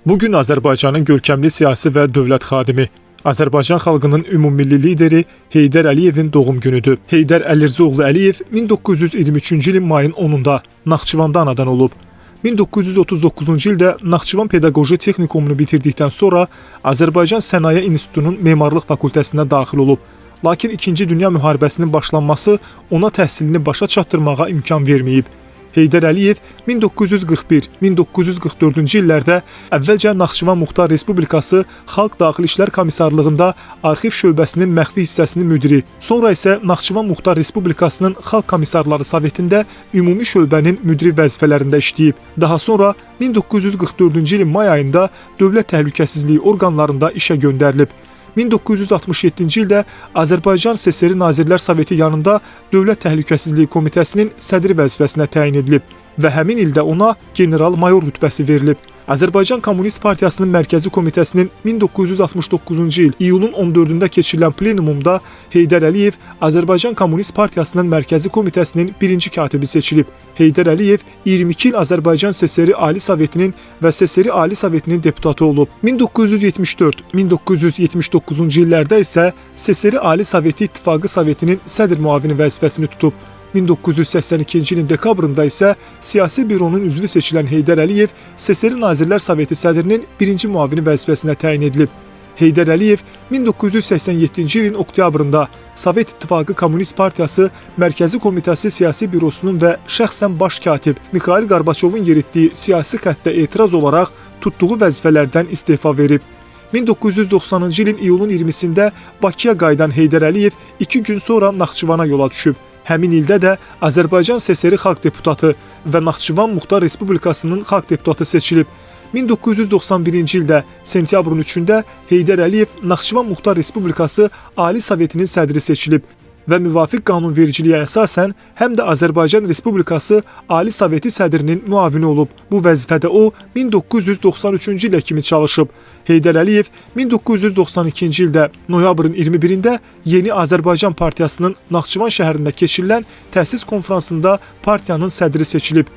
Bugün Azərbaycanın görkəmli siyasi və dövlət xadimi, Azərbaycan xalqının ümumilli lideri Heydər Əliyevin doğum günüdür. Heydər Əlirzoğlu Əliyev 1923-cü ilin mayın 10-da Naxçıvanda anadan olub. 1939-cu ildə Naxçıvan Pedaqoji Texnikumunu bitirdikdən sonra Azərbaycan Sənaye İnstitutunun Memarlıq Fakültəsinə daxil olub. Lakin 2-ci Dünya müharibəsinin başlanması ona təhsilini başa çatdırmağa imkan verməyib. Heydər Əliyev 1941-1944-cü illərdə əvvəlcə Naxçıvan Muxtar Respublikası Xalq Daxili İşlər Komissarlığında arxiv şöbəsinin məxfi hissəsinin müdiri, sonra isə Naxçıvan Muxtar Respublikasının Xalq Komissarları Sovetində ümumi şöbənin müdiri vəzifələrində işləyib. Daha sonra 1944-cü ilin may ayında Dövlət Təhlükəsizliyi orqanlarında işə göndərilib. 1967-ci ildə Azərbaycan SSR Nazirlər Soveti yanında Dövlət Təhlükəsizliyi Komitəsinin sədri vəzifəsinə təyin edilib və həmin ildə ona general-mayor rütbəsi verilib. Azərbaycan Kommunist Partiyasının Mərkəzi Komitəsinin 1969-cu il iyulun 14-də keçirilən plenumunda Heydər Əliyev Azərbaycan Kommunist Partiyasının Mərkəzi Komitəsinin birinci katibi seçilib. Heydər Əliyev 22 il Azərbaycan SSR Ali Sovetinin və SSR Ali Sovetinin deputatı olub. 1974-1979-cu illərdə isə SSR Ali Soveti İttifaqı Sovetinin sədr müavini vəzifəsini tutub. 1982-ci ilin dekabrında isə siyasi büronun üzvü seçilən Heydər Əliyev SSR Nazirlər Soveti sədrinin birinci müavini vəzifəsinə təyin edilib. Heydər Əliyev 1987-ci ilin oktyabrında Sovet İttifaqı Kommunist Partiyası Mərkəzi Komitəsi Siyasi Bürosunun və şəxsən baş katib Mikhail Qarbaçovun yeritdiyi siyasi xəttə etiraz olaraq tutduğu vəzifələrdən istefa verib. 1990-cı ilin iyulun 20-sində Bakıya qayıdan Heydər Əliyev 2 gün sonra Naxçıvana yola düşüb. Həmin ildə də Azərbaycan SSR Xalq Deputatı və Naxçıvan Muxtar Respublikasının Xalq Deputatı seçilib. 1991-ci ildə sentyabrın 3-də Heydər Əliyev Naxçıvan Muxtar Respublikası Ali Sovetinin sədri seçilib və müvafiq qanunvericiliyə əsasən həm də Azərbaycan Respublikası Ali Soveti sədrinin müavini olub. Bu vəzifədə o 1993-cü ilə kimi çalışıb. Heydər Əliyev 1992-ci ildə noyabrın 21-də Yeni Azərbaycan Partiyasının Naxçıvan şəhərində keçirilən təsis konfransında partiyanın sədri seçilib.